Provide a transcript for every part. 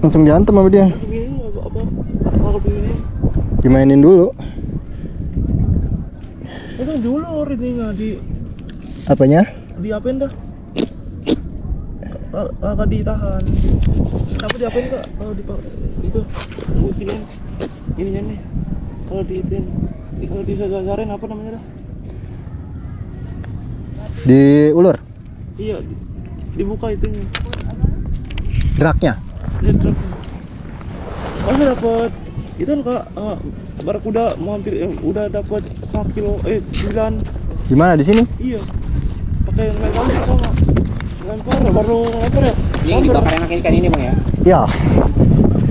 Langsung diantem sama dia. Kalau begini Dimainin dulu. itu dulu ini nggak di Apanya? diapain dah? Kagak ditahan. Kenapa diapain kak? Kalau di itu ginian ininya nih. Kalau diitin, kalau disagarin apa namanya dah? Diulur. Iya, dibuka itunya. Draknya. Lihat truknya. Masa dapat itu kan kak, barakuda mau hampir udah dapat 4 kilo 9. Gimana di sini? Iya. Pakai lempar sama. Lempar baru lempar ya. Ini dibakar enak ikan ini bang ya? Ya,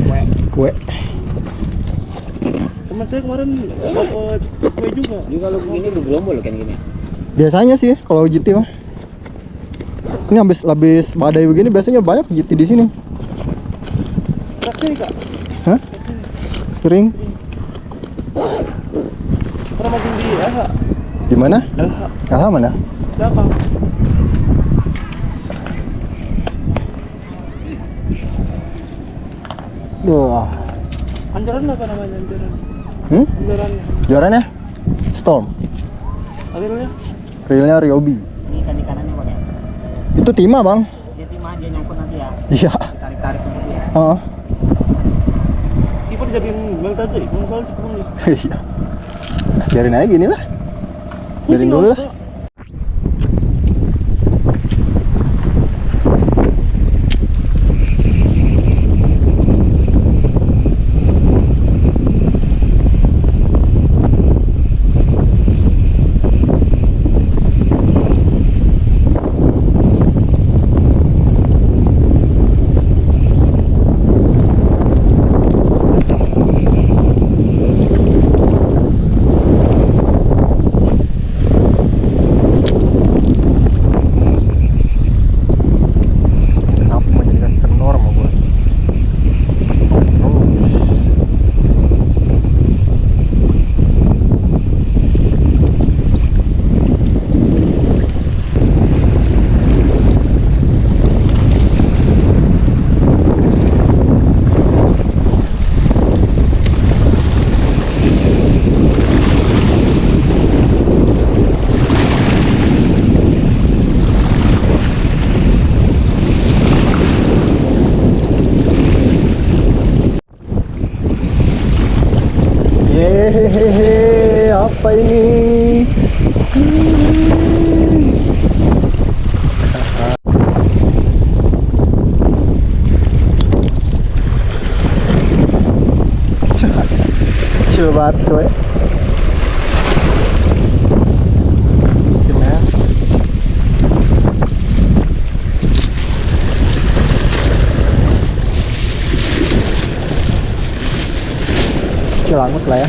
Kue. kue. Teman saya kemarin dapat kue juga. Jadi kalau begini bergerombol kan gini. Biasanya sih kalau GT mah. Ini habis badai begini biasanya banyak GT di sini. Praktek kak. Hah? Sering? Pernah makin di LH. Di mana? LH. LH mana? Belakang. Duh. Anjaran apa namanya anjaran? Anjarannya. Juaranya? Storm. Alirnya? Realnya Ryobi. Ini ikan-ikanannya bang ya? Itu timah bang. Dia timah dia nyangkut nanti ya? Iya. Tarik-tarik begitu ya? Heeh. Kita dijadiin belt aja, kalau soal sebelumnya. Iya. Biarin aja gini lah. Biarin dulu lah. Hehehe, apa ini? Chill banget coy. Sekitar. Cilangut lah ya.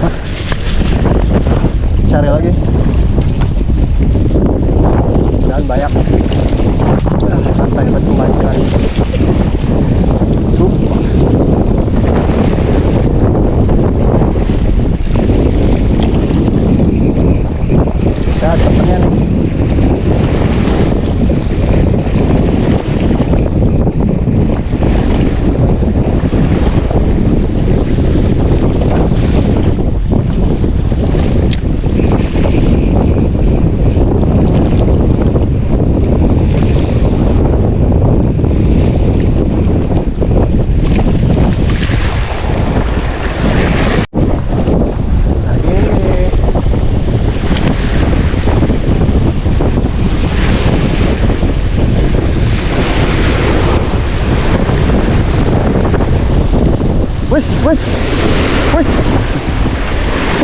Hah? Cari lagi. Dan banyak. Santai buat pembacaan. Sup. Bisa ada temennya nih.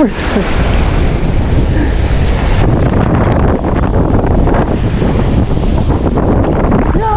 Wes. Ya.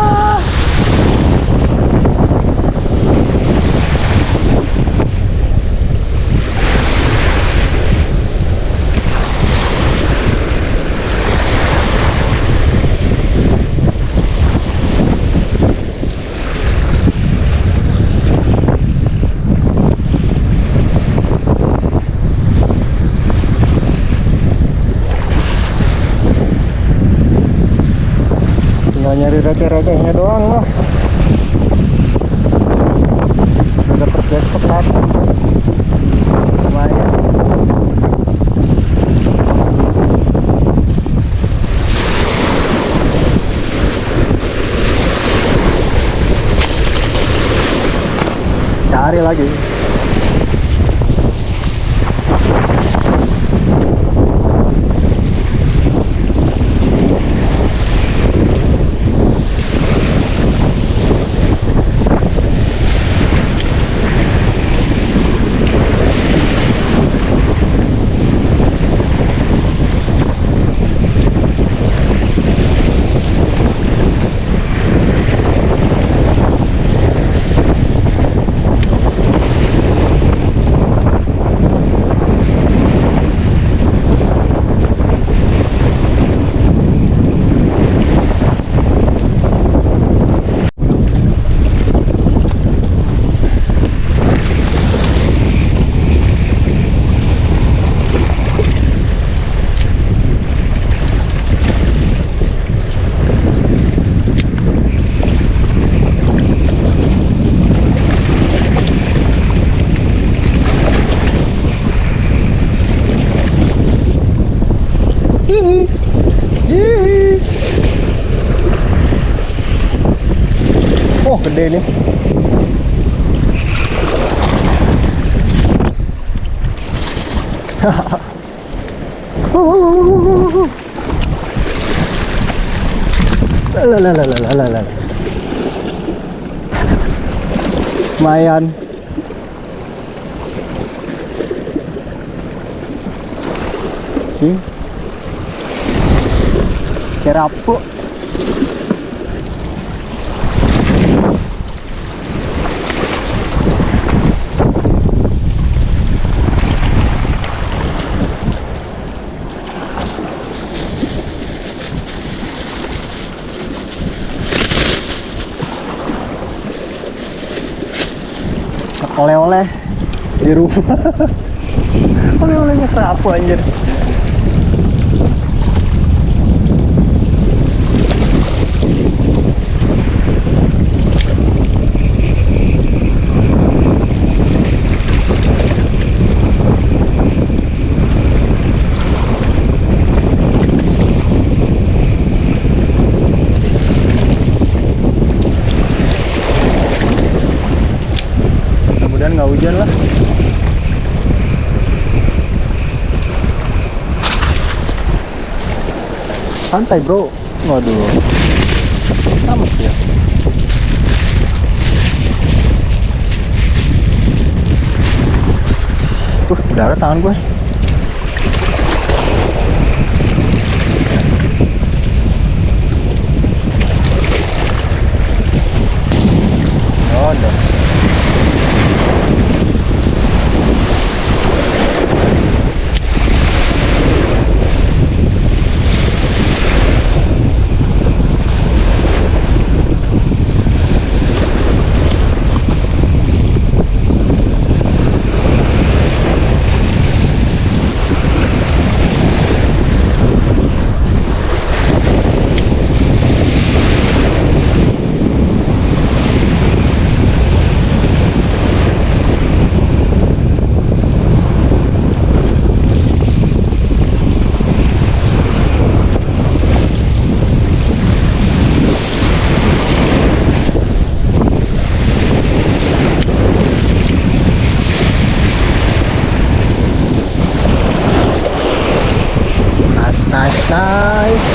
Tinggal nyari receh-recehnya doang lah. cari lagi. Oh, gede nih. Lalalalalalala. Lumayan. Si kerapu. Oleh-oleh di rumah. Oleh-olehnya kerapu anjir. Mudah-mudahan nggak hujan lah. Santai bro. Waduh, amat ya. Darah tangan gue. Oh, udah. Nice.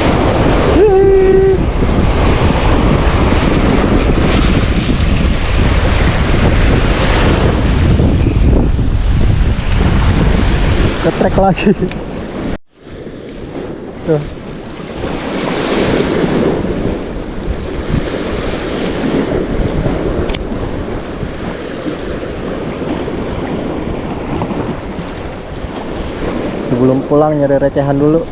Setrek lagi. Tuh. Sebelum pulang nyari recehan dulu.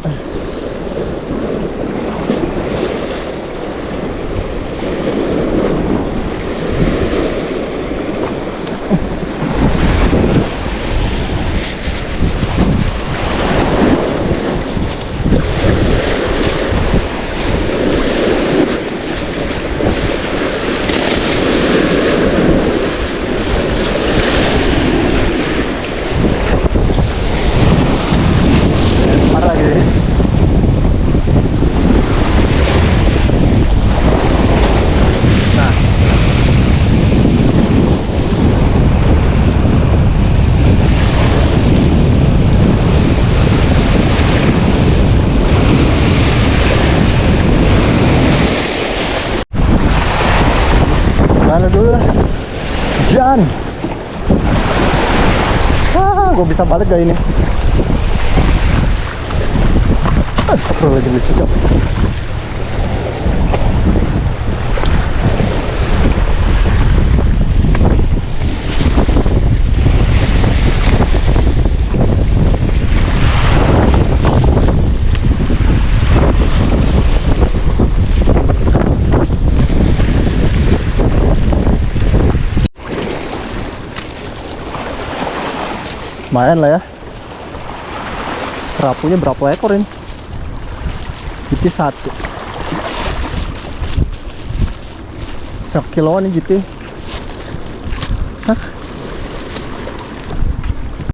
Lagi. sana dulu lah. Jan. Gue bisa balik gak ini? Astagfirullahaladzim, lucu cok. Lumayan lah ya. Kerapunya berapa ekor ini? GT 1 1 kiloan nih GT. Hah?